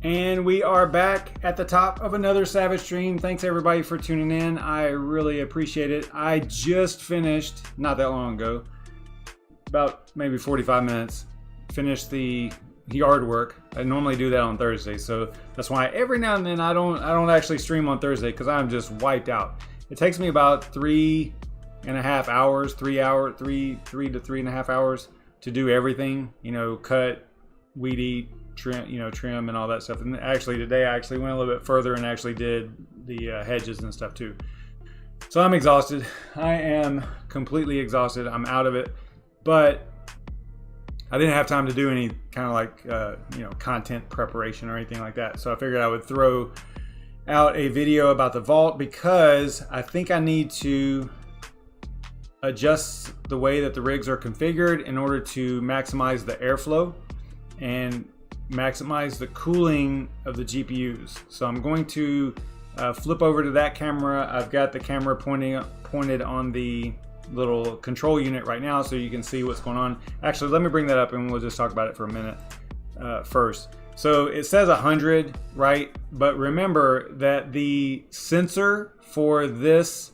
And we are back at the top of another Savage stream. Thanks everybody for tuning in. I really appreciate it. I just finished, not that long ago, about maybe 45 minutes, finished the yard work. I normally do that on Thursday, so that's why every now and then I don't actually stream on Thursday because I'm just wiped out. It takes me about 3.5 hours, 3 to 3.5 hours to do everything. You know, cut, weed eat, trim and all that stuff. And actually today I actually went a little bit further and actually did the hedges and stuff too. So I'm exhausted. I am completely exhausted. I'm out of it, but I didn't have time to do any kind of like content preparation or anything like that. So I figured I would throw out a video about the vault because I think I need to adjust the way that the rigs are configured in order to maximize the airflow and maximize the cooling of the GPUs. So I'm going to flip over to that camera. I've got the camera pointed on the little control unit right now so you can see what's going on. Actually, let me bring that up and we'll just talk about it for a minute first. So it says 100, right? But remember that the sensor for this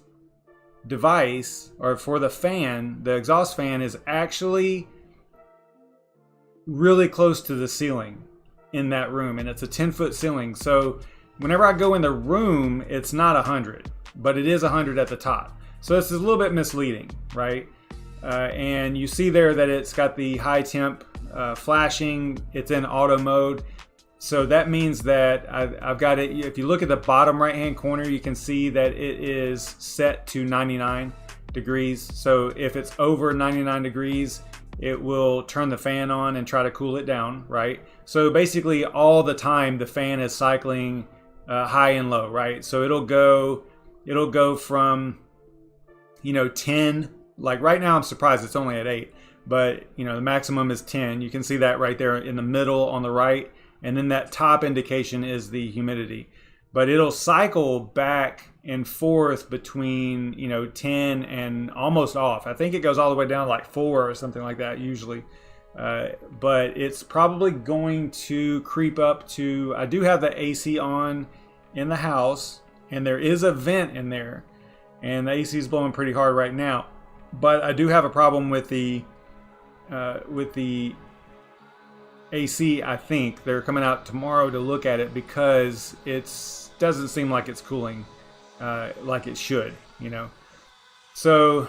device, or for the fan, the exhaust fan, is actually really close to the ceiling in that room, and it's a 10-foot ceiling. So whenever I go in the room, it's not 100, but it is 100 at the top. So this is a little bit misleading, right? And you see there that it's got the high temp flashing. It's in auto mode. So that means that I've got it. If you look at the bottom right hand corner, you can see that it is set to 99 degrees. So if it's over 99 degrees, it will turn the fan on and try to cool it down, right? So basically all the time the fan is cycling high and low, right? So it'll go from 10, like right now I'm surprised it's only at 8, but the maximum is 10. You can see that right there in the middle on the right, and then that top indication is the humidity. But it'll cycle back and forth between 10 and almost off. I think it goes all the way down to like 4 or something like that usually. But it's probably going to creep up to, I do have the AC on in the house, and there is a vent in there, and the AC is blowing pretty hard right now. But I do have a problem with the AC. I think they're coming out tomorrow to look at it because it doesn't seem like it's cooling like it should, So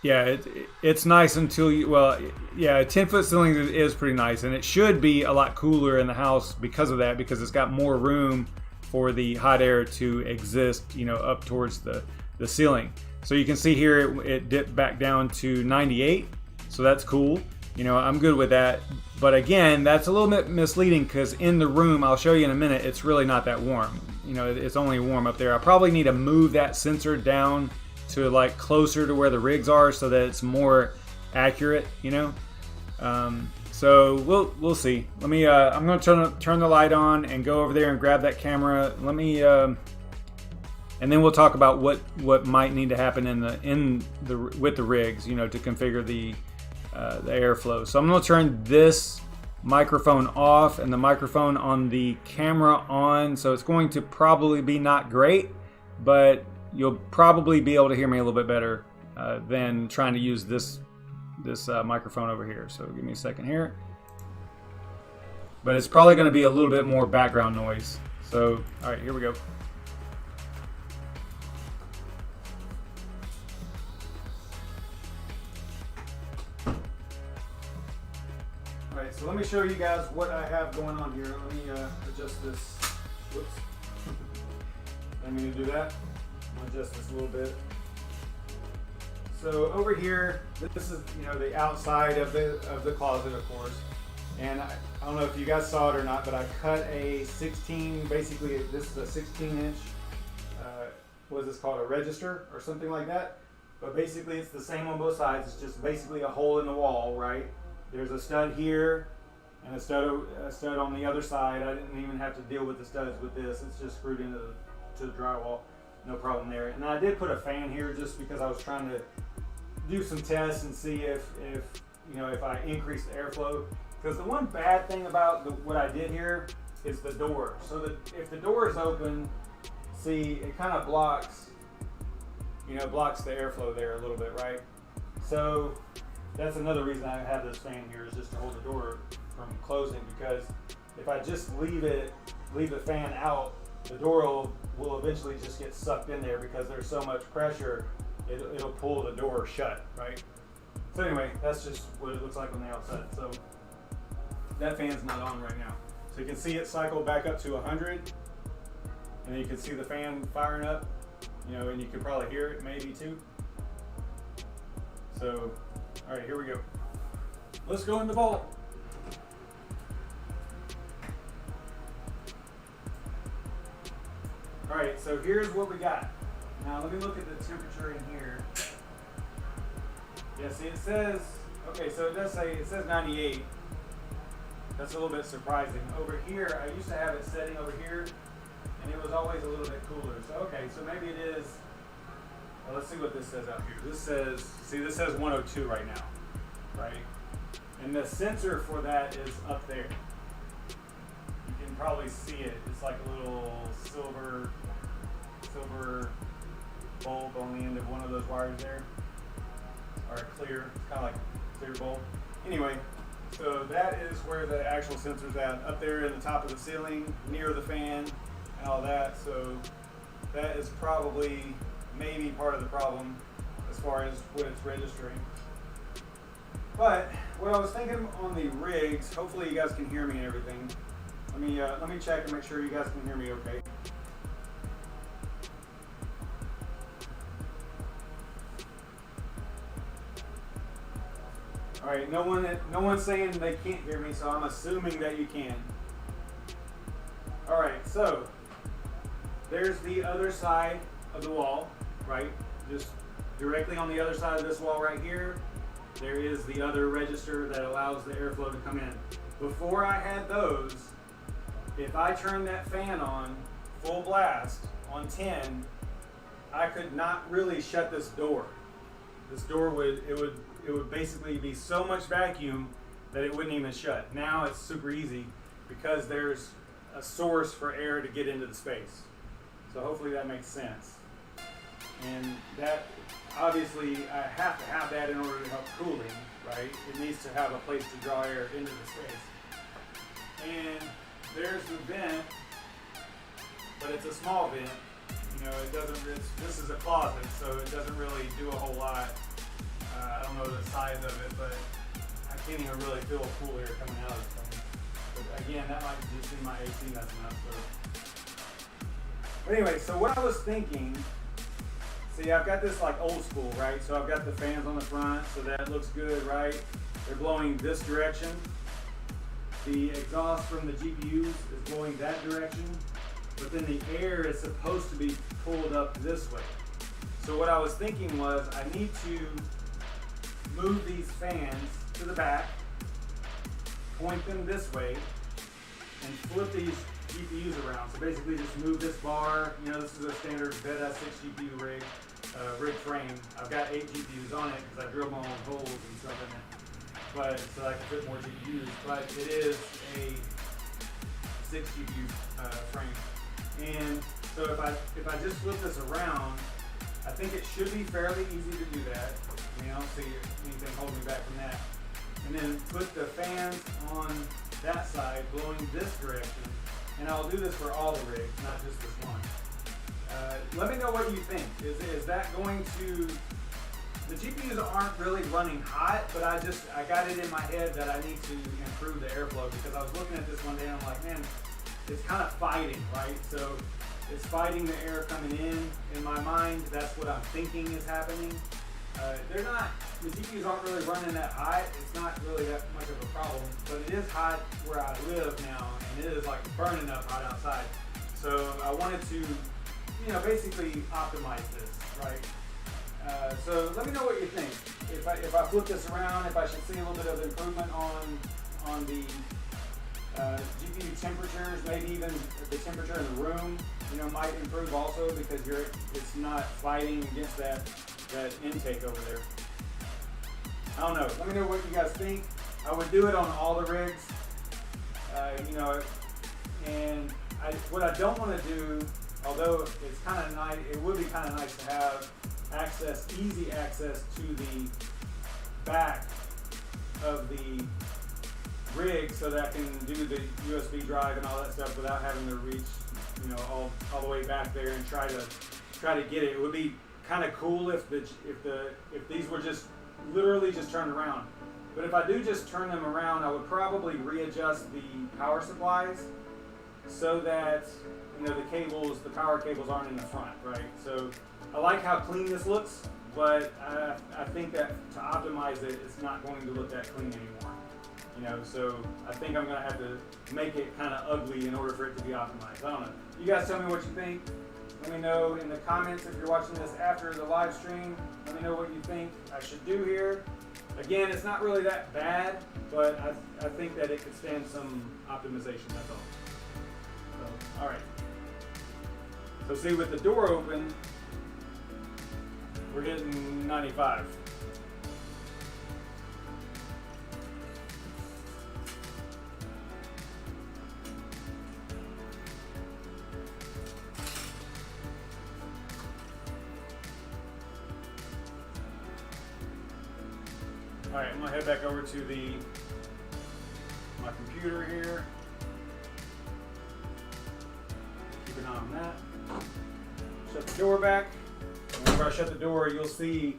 yeah, it's nice until a 10-foot ceiling is pretty nice, and it should be a lot cooler in the house because of that, because it's got more room for the hot air to exist, up towards the ceiling. So you can see here it dipped back down to 98, so that's cool. I'm good with that. But again, that's a little bit misleading because in the room, I'll show you in a minute, it's really not that warm. It's only warm up there. I probably need to move that sensor down to like closer to where the rigs are so that it's more accurate, So we'll see. Let me I'm going to turn the light on and go over there and grab that camera. Let me and then we'll talk about what might need to happen with the rigs, to configure the airflow. So I'm going to turn this microphone off and the microphone on the camera on. So it's going to probably be not great, but you'll probably be able to hear me a little bit better than trying to use this microphone over here. So give me a second here. But it's probably going to be a little bit more background noise. So, all right, here we go. So let me show you guys what I have going on here. Let me adjust this. Whoops. I'm going to do that. I'll adjust this a little bit. So over here, this is the outside of the closet, of course. And I don't know if you guys saw it or not, but I cut a 16. Basically, this is a 16-inch. What is this called? A register or something like that. But basically, it's the same on both sides. It's just basically a hole in the wall, right? There's a stud here and a stud on the other side. I didn't even have to deal with the studs with this. It's just screwed into the drywall. No problem there. And I did put a fan here just because I was trying to do some tests and see if I increase the airflow. Because the one bad thing about what I did here is the door. So that if the door is open, see, it kind of blocks, blocks the airflow there a little bit, right? So that's another reason I have this fan here, is just to hold the door from closing, because if I just leave the fan out, the door will eventually just get sucked in there because there's so much pressure, it'll pull the door shut, right? So anyway, that's just what it looks like on the outside. So that fan's not on right now. So you can see it cycle back up to 100, and then you can see the fan firing up, and you can probably hear it maybe too. So, all right, here we go. Let's go in the vault. All right, so here's what we got. Now let me look at the temperature in here. Yeah, see, it says, okay, so it says 98. That's a little bit surprising. Over here, I used to have it setting over here, and it was always a little bit cooler. So, okay, so maybe it is, well, let's see what this says out here. This says 102 right now, right? And the sensor for that is up there. You can probably see it. It's like a little silver bulb on the end of one of those wires there, or a clear, it's kind of like a clear bulb. Anyway, so that is where the actual sensor's at, up there in the top of the ceiling, near the fan and all that. So that is probably maybe part of the problem as far as what it's registering. But what I was thinking on the rigs, hopefully you guys can hear me and everything. Let me check and make sure you guys can hear me okay. All right, no one's saying they can't hear me, so I'm assuming that you can. All right, so there's the other side of the wall, right? Just directly on the other side of this wall right here, there is the other register that allows the airflow to come in. Before I had those, if I turned that fan on full blast on 10, I could not really shut this door. This door would basically be so much vacuum that it wouldn't even shut. Now it's super easy because there's a source for air to get into the space. So hopefully that makes sense. And that, obviously, I have to have that in order to help cooling, right? It needs to have a place to draw air into the space. And there's the vent, but it's a small vent. This is a closet, so it doesn't really do a whole lot. I don't know the size of it, but I can't even really feel cool air coming out of this thing. But again, that might just be my AC messing up. But anyway, so what I was thinking, see, I've got this like old school, right? So I've got the fans on the front, so that looks good, right? They're blowing this direction. The exhaust from the GPUs is blowing that direction, but then the air is supposed to be pulled up this way. So what I was thinking was I need to move these fans to the back, point them this way, and flip these GPUs around. So basically just move this bar. This is a standard Beta 6 GPU rig frame. I've got 8 GPUs on it because I drilled my own holes and stuff in it, but so I can fit more GPUs. But it is a 6 GPU frame. And so if I just flip this around, I think it should be fairly easy to do that. I don't see anything holding me back from that. And then put the fans on that side, blowing this direction. And I'll do this for all the rigs, not just this one. Let me know what you think. Is that going to... The GPUs aren't really running hot, but I got it in my head that I need to improve the airflow, because I was looking at this one day and I'm like, man, it's kind of fighting, right? So it's fighting the air coming in my mind. That's what I'm thinking is happening. The GPUs aren't really running that hot. It's not really that much of a problem, but it is hot where I live now, and it is like burning up hot outside. So I wanted to, basically optimize this, right? So let me know what you think. If I flip this around, if I should see a little bit of improvement on the GPU temperatures, maybe even the temperature in the room, might improve also, because it's not fighting against that intake over there. I don't know. Let me know what you guys think. I would do it on all the rigs. And what I don't want to do, although it's kind of nice, it would be kind of nice to have easy access to the back of the rig so that I can do the USB drive and all that stuff without having to reach, you know, all the way back there and try to get it. It would be kind of cool if these were just literally just turned around. But if I do just turn them around, I would probably readjust the power supplies so that, you know, the power cables aren't in the front, right? So I like how clean this looks, but I think that to optimize it, it's not going to look that clean anymore. You know, so I think I'm gonna have to make it kind of ugly in order for it to be optimized. I don't know. You guys tell me what you think. Let me know in the comments if you're watching this after the live stream. Let me know what you think I should do here. Again, it's not really that bad, but I think that it could stand some optimization, that's all. So, all right. So see, with the door open, we're getting 95. All right, I'm gonna head back over to my computer here. Keep an eye on that. Shut the door back. Whenever I shut the door, you'll see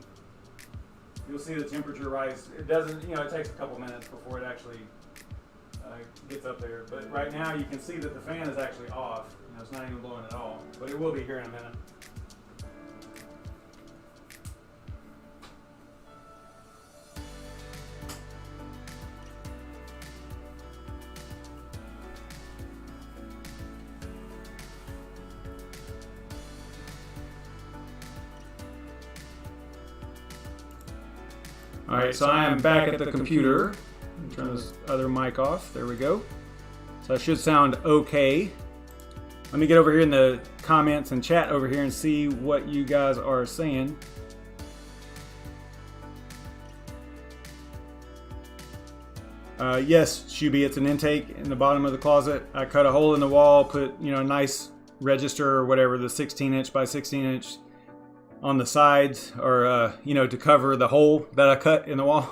the temperature rise. It doesn't, you know, it takes a couple minutes before it actually gets up there. But right now, you can see that the fan is actually off. You know, it's not even blowing at all. But it will be here in a minute. All right, so I am back at the computer. Turn this other mic off. There we go. So that should sound okay. Let me get over here in the comments and chat over here and see what you guys are saying. Yes, Shuby, it's an intake in the bottom of the closet. I cut a hole in the wall, put, you know, a nice register or whatever, the 16-inch by 16-inch on the sides, or you know, to cover the hole that I cut in the wall.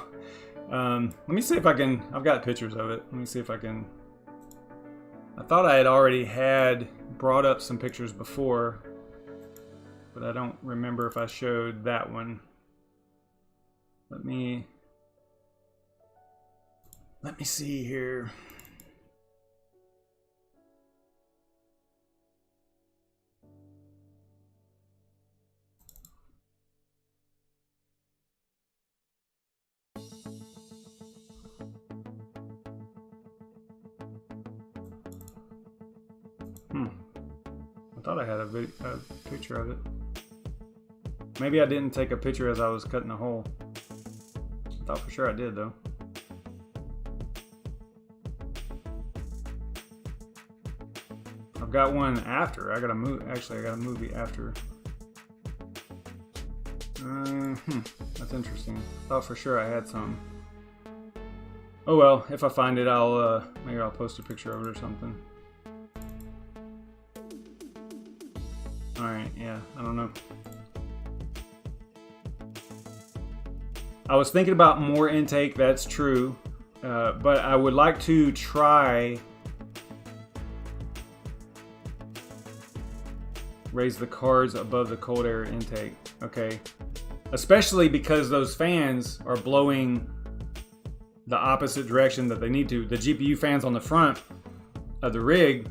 Let me see if I can, I've got pictures of it. Let me see if I can. I thought I had already brought up some pictures before, but I don't remember if I showed that one. Let me see here. I thought I had a picture of it. Maybe I didn't take a picture as I was cutting the hole. I thought for sure I did, though. I've got one after. I got a movie after. That's interesting. Thought for sure I had some. Oh well, if I find it, maybe I'll post a picture of it or something. Alright, yeah, I don't know. I was thinking about more intake, that's true. But I would like to try raise the cards above the cold air intake. Okay. Especially because those fans are blowing the opposite direction that they need to. The GPU fans on the front of the rig,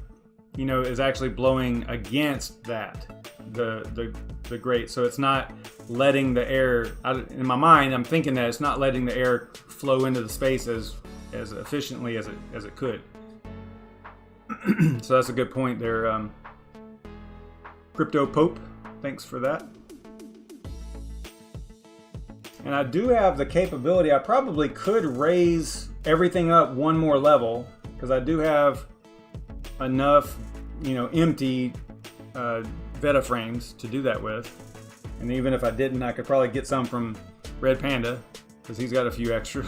you know, is actually blowing against that, the grate. So it's not letting the air, in my mind, I'm thinking that it's not letting the air flow into the space as efficiently as it could. So that's a good point there. Crypto Pope, thanks for that. And I do have the capability, I probably could raise everything up one more level, because I do have enough, you know, empty Veta frames to do that with. And even if I didn't, I could probably get some from Red Panda, because he's got a few extra.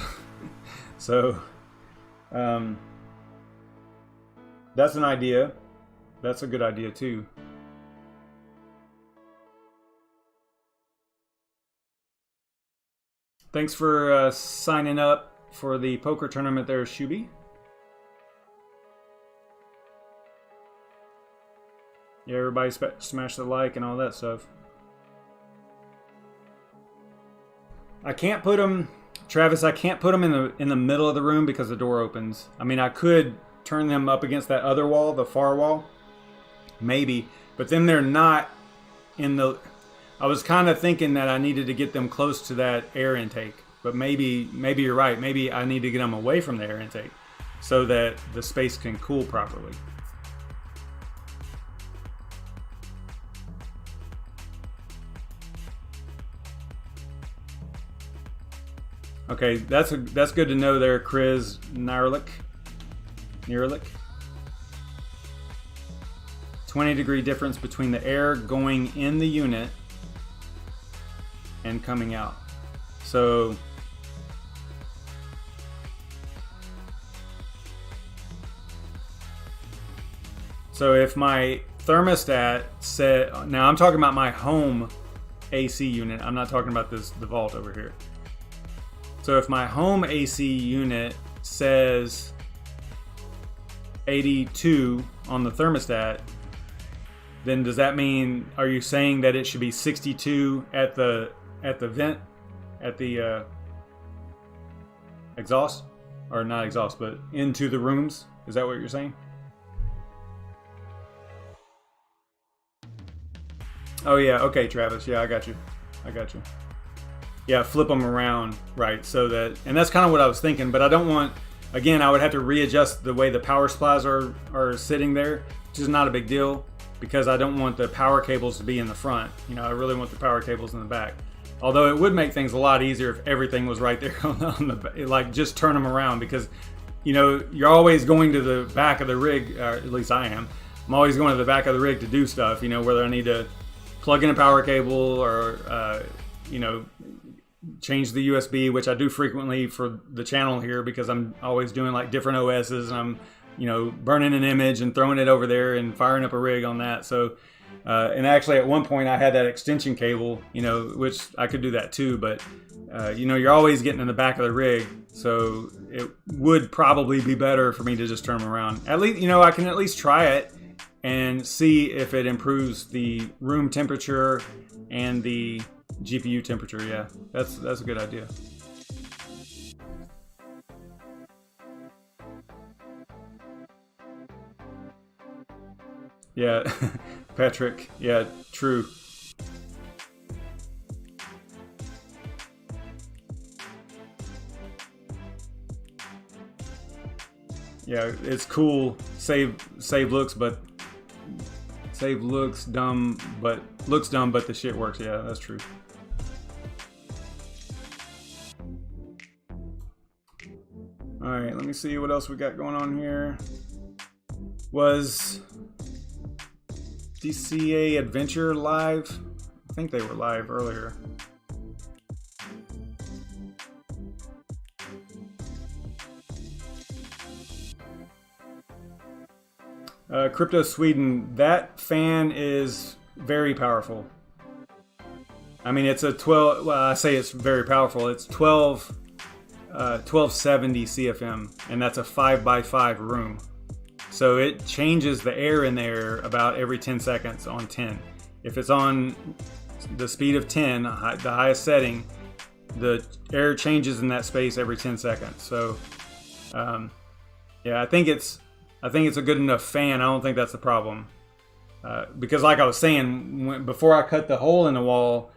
So, That's an idea. That's a good idea too. Thanks for signing up for the poker tournament there, Shuby. Yeah, everybody smash the like and all that stuff. I can't put them, Travis, I can't put them in the middle of the room because the door opens. I mean, I could turn them up against that other wall, the far wall. Maybe. But then they're not in the... I was kind of thinking that I needed to get them close to that air intake. But maybe you're right. Maybe I need to get them away from the air intake so that the space can cool properly. Okay, that's good to know there, Chris Nierlich. 20-degree difference between the air going in the unit and coming out. So if my thermostat said, now I'm talking about my home AC unit. I'm not talking about the vault over here. So if my home AC unit says 82 on the thermostat, then does that mean, are you saying that it should be 62 at the vent, at the exhaust? Or not exhaust, but into the rooms? Is that what you're saying? Oh yeah, okay, Travis. Yeah, I got you. Yeah, flip them around, right? So that, and that's kind of what I was thinking, but I don't want, again, I would have to readjust the way the power supplies are sitting there, which is not a big deal because I don't want the power cables to be in the front. You know, I really want the power cables in the back. Although it would make things a lot easier if everything was right there on the like just turn them around, because, you know, you're always going to the back of the rig, or at least I am. I'm always going to the back of the rig to do stuff, you know, whether I need to plug in a power cable or, you know, change the USB, which I do frequently for the channel here because I'm always doing like different OSs and I'm, you know, burning an image and throwing it over there and firing up a rig on that. So, and actually at one point I had that extension cable, you know, which I could do that too, but, you know, you're always getting in the back of the rig. So it would probably be better for me to just turn them around. At least, you know, I can at least try it and see if it improves the room temperature and the GPU temperature. Yeah, that's a good idea. Yeah, Patrick. Yeah, true. Yeah, it's cool. Save looks, but save looks dumb, but the shit works. Yeah, that's true. All right, let me see what else we got going on here. Was DCA Adventure live? I think they were live earlier. Crypto Sweden, that fan is very powerful. I mean, it's a 12, well, I say it's very powerful. It's 1270 CFM, and that's a 5x5 room. So it changes the air in there about every 10 seconds on 10. If it's on the speed of 10, the highest setting, the air changes in that space every 10 seconds. So, yeah, I think it's a good enough fan. I don't think that's the problem. Because like I was saying, before I cut the hole in the wall,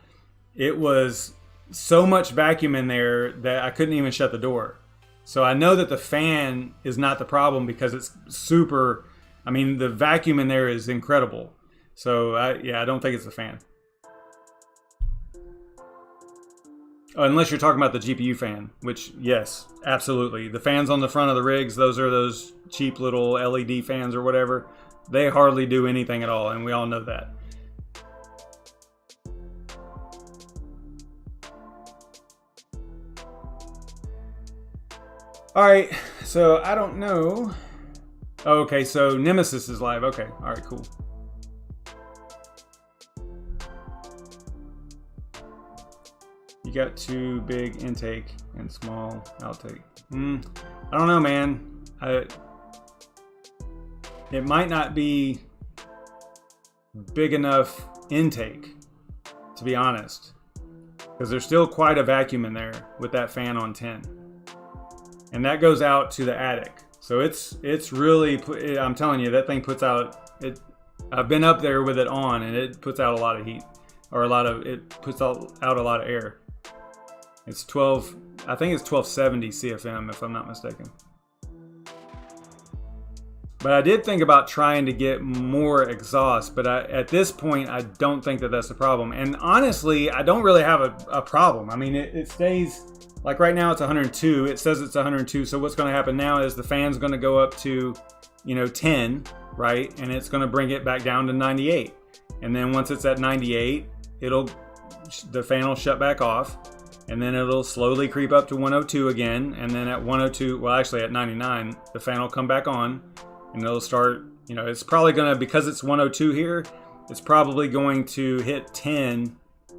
it was so much vacuum in there that I couldn't even shut the door. So I know that the fan is not the problem because it's super, I mean, the vacuum in there is incredible. So I don't think it's the fan. Unless you're talking about the GPU fan, which, yes, absolutely. The fans on the front of the rigs, those are those cheap little LED fans or whatever. They hardly do anything at all, and we all know that. All right, so I don't know Oh, okay, so Nemesis is live. Okay, all right, cool. You got too big intake and small outtake. I don't know, man. It might not be big enough intake, to be honest, because there's still quite a vacuum in there with that fan on 10, and that goes out to the attic. So it's really, I'm telling you, that thing puts out it. I've been up there with it on, and it puts out a lot of heat, or it puts out a lot of air. It's 12, I think it's 1270 CFM if I'm not mistaken. But I did think about trying to get more exhaust, but at this point, I don't think that that's the problem. And honestly, I don't really have a problem. I mean, it stays, like right now it's 102. It says it's 102. So what's going to happen now is the fan's going to go up to, 10, right? And it's going to bring it back down to 98. And then once it's at 98, the fan will shut back off. And then it'll slowly creep up to 102 again. And then at 102, well, actually at 99, the fan will come back on. And it'll start, it's probably going to, because it's 102 here, it's probably going to hit 10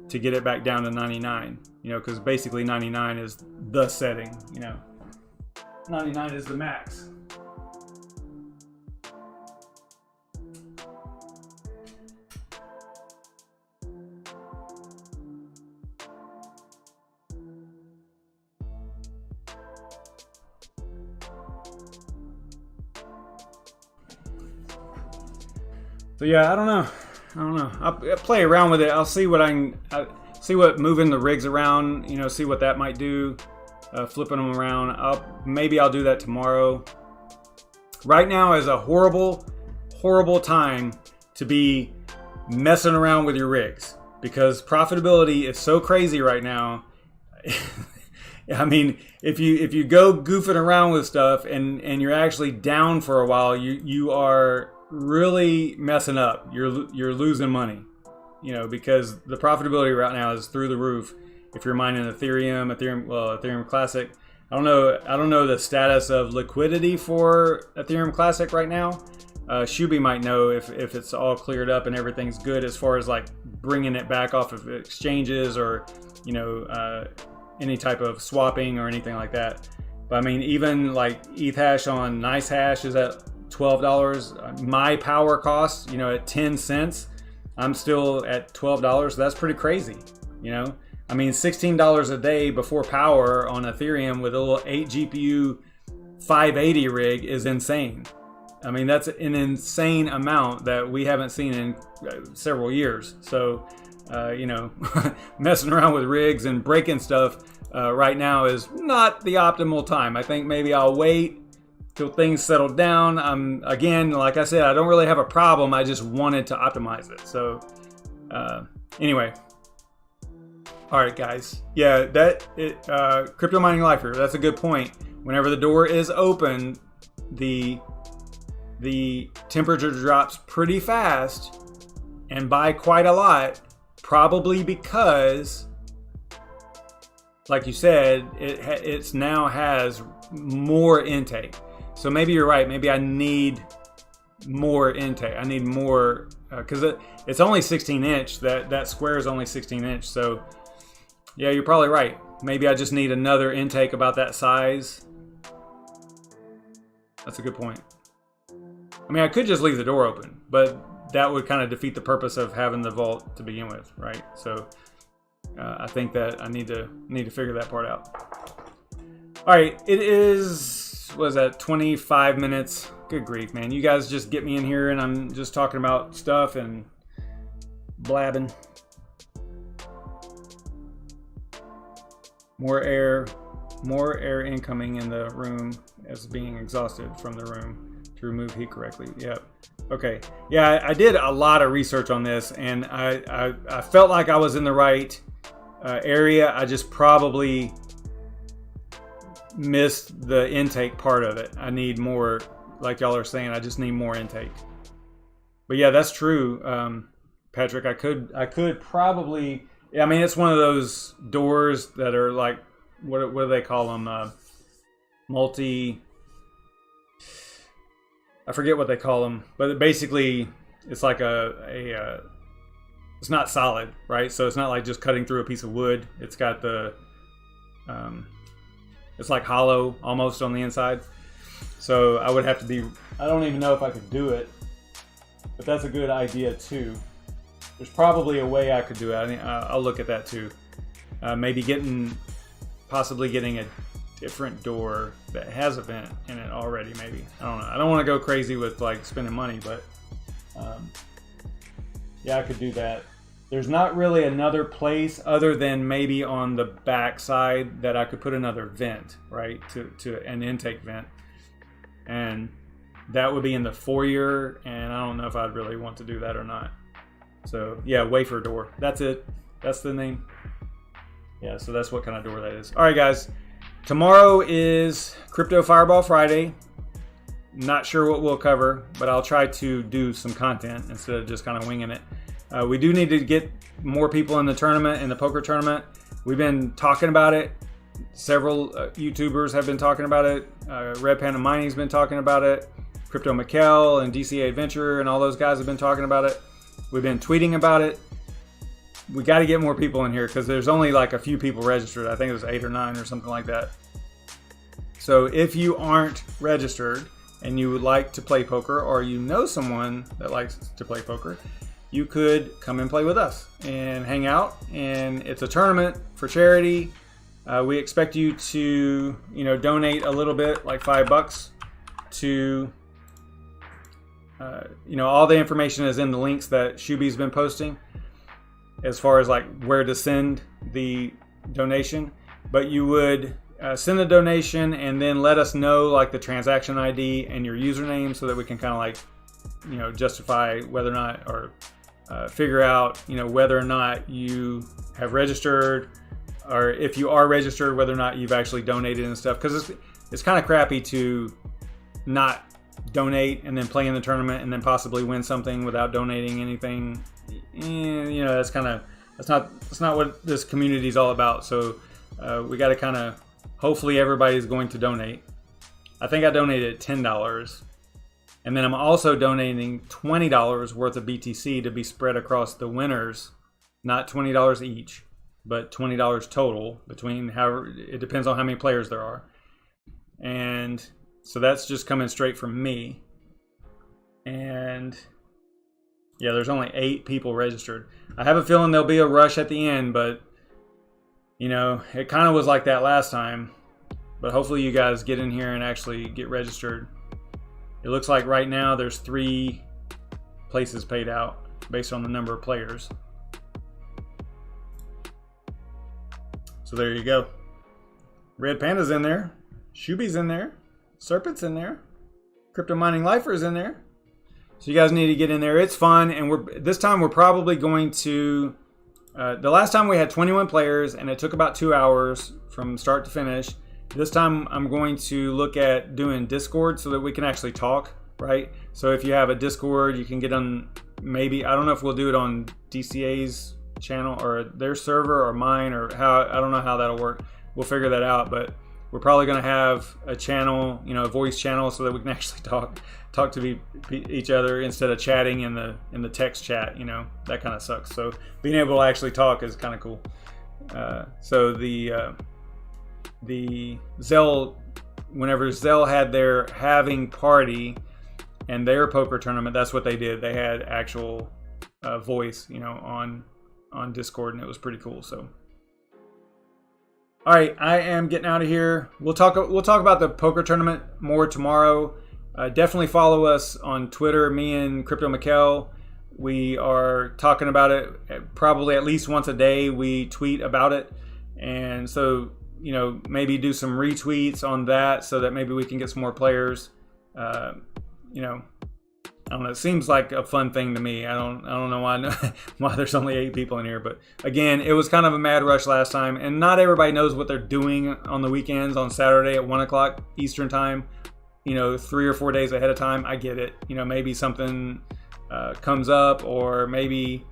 to get it back down to 99. Because basically 99 is the setting, 99 is the max. So yeah, I don't know. I'll play around with it. I'll see what see what moving the rigs around, see what that might do. Flipping them around. Maybe I'll do that tomorrow. Right now is a horrible, horrible time to be messing around with your rigs because profitability is so crazy right now. I mean, if you go goofing around with stuff and you're actually down for a while, you are really messing up. You're losing money, because the profitability right now is through the roof. If you're mining Ethereum Classic, I don't know the status of liquidity for Ethereum Classic right now. Shuby might know if it's all cleared up and everything's good as far as like bringing it back off of exchanges or any type of swapping or anything like that. But I mean, even like ETH hash on NiceHash is at $12. My power cost, at 10 cents, I'm still at $12. That's pretty crazy, I mean, $16 a day before power on Ethereum with a little 8 GPU 580 rig is insane. I mean, that's an insane amount that we haven't seen in several years. So, messing around with rigs and breaking stuff right now is not the optimal time. I think maybe I'll wait till things settle down. Again, like I said, I don't really have a problem. I just wanted to optimize it. So anyway, all right, guys. Yeah, crypto mining lifer. That's a good point. Whenever the door is open, the temperature drops pretty fast and by quite a lot, probably because, like you said, it's now has more intake. So maybe you're right. Maybe I need more intake. I need more because it's only 16 inch. That square is only 16 inch. So yeah, you're probably right. Maybe I just need another intake about that size. That's a good point. I mean, I could just leave the door open, but that would kind of defeat the purpose of having the vault to begin with, right? So I think that I need to figure that part out. All right, it is. Was that 25 minutes? Good grief, man. You guys just get me in here and I'm just talking about stuff and blabbing. More air incoming in the room as being exhausted from the room to remove heat correctly. Yep. Okay. Yeah, I did a lot of research on this and I felt like I was in the right area. I just probably missed the intake part of it. I need more, like y'all are saying, I just need more intake. But yeah, that's true, Patrick. I could probably, I mean, it's one of those doors that are like, what do they call them? I forget what they call them, but basically it's like it's not solid, right? So it's not like just cutting through a piece of wood. It's got the, it's like hollow almost on the inside. So I would have to be, I don't even know if I could do it, but that's a good idea too. There's probably a way I could do it. I'll look at that too. Maybe possibly getting a different door that has a vent in it already, maybe. I don't know. I don't want to go crazy with like spending money, but yeah, I could do that. There's not really another place other than maybe on the back side that I could put another vent, right? To an intake vent. And that would be in the foyer, and I don't know if I'd really want to do that or not. So yeah, wafer door. That's it. That's the name. Yeah, so that's what kind of door that is. All right, guys. Tomorrow is Crypto Fireball Friday. Not sure what we'll cover, but I'll try to do some content instead of just kind of winging it. We do need to get more people in the tournament, in the poker tournament. We've been talking about it. Several YouTubers have been talking about it. Red Panda Mining's been talking about it. Crypto Mikkel and DCA Adventure and all those guys have been talking about it. We've been tweeting about it. We got to get more people in here because there's only like a few people registered. I think it was 8 or 9 or something like that. So if you aren't registered and you would like to play poker, or you know someone that likes to play poker, you could come and play with us and hang out. And it's a tournament for charity. We expect you to, donate a little bit, like $5 to, all the information is in the links that Shuby's been posting as far as like where to send the donation. But you would send the donation and then let us know like the transaction ID and your username so that we can kind of like, justify whether or not, or figure out, whether or not you have registered, or if you are registered, whether or not you've actually donated and stuff. Because it's kind of crappy to not donate and then play in the tournament and then possibly win something without donating anything. That's not what this community is all about. So we got to kind of, hopefully everybody's going to donate. I think I donated $10. And then I'm also donating $20 worth of BTC to be spread across the winners. Not $20 each, but $20 total between it depends on how many players there are. And so that's just coming straight from me. And yeah, there's only 8 people registered. I have a feeling there'll be a rush at the end, but it kind of was like that last time. But hopefully you guys get in here and actually get registered. It looks like right now there's 3 places paid out based on the number of players. So there you go. Red Panda's in there. Shuby's in there. Serpent's in there. Crypto Mining Lifer's in there. So you guys need to get in there. It's fun, and this time we're probably going to. The last time we had 21 players, and it took about 2 hours from start to finish. This time I'm going to look at doing Discord so that we can actually talk, right? So if you have a Discord, you can get on, maybe, I don't know if we'll do it on DCA's channel or their server or mine, or I don't know how that'll work. We'll figure that out, but we're probably going to have a channel, a voice channel, so that we can actually talk to each other instead of chatting in the text chat. That kind of sucks. So being able to actually talk is kind of cool. So the whenever Zel had their having party and their poker tournament, that's what they did. They had actual voice, on Discord, and it was pretty cool. So. All right, I am getting out of here. We'll talk about the poker tournament more tomorrow. Definitely follow us on Twitter, me and Crypto Mikkel. We are talking about it probably at least once a day. We tweet about it. And so, maybe do some retweets on that so that maybe we can get some more players. I don't know. It seems like a fun thing to me. I don't know why there's only 8 people in here. But again, it was kind of a mad rush last time, and not everybody knows what they're doing on the weekends on Saturday at 1 o'clock Eastern time. 3 or 4 days ahead of time. I get it. Maybe something comes up, or maybe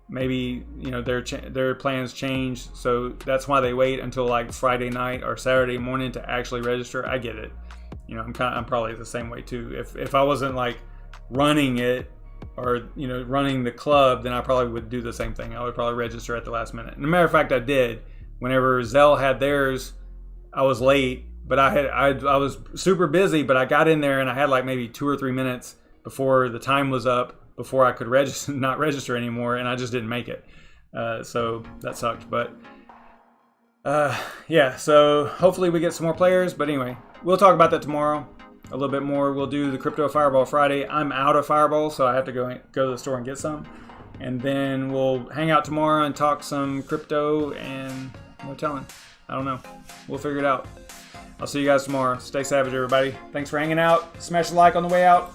their plans change. So that's why they wait until like Friday night or Saturday morning to actually register. I get it. You know, I'm probably the same way too. If I wasn't like running it, or, you know, running the club, then I probably would do the same thing. I would probably register at the last minute. And a matter of fact, I did. Whenever Zell had theirs, I was late, but I was super busy, but I got in there and I had like maybe 2 or 3 minutes before the time was up, before I could register, not register anymore, and I just didn't make it. So that sucked. But yeah, so hopefully we get some more players. But anyway, we'll talk about that tomorrow a little bit more. We'll do the Crypto Fireball Friday. I'm out of Fireball, so I have to go to the store and get some. And then we'll hang out tomorrow and talk some crypto and no telling. I don't know. We'll figure it out. I'll see you guys tomorrow. Stay savage, everybody. Thanks for hanging out. Smash the like on the way out.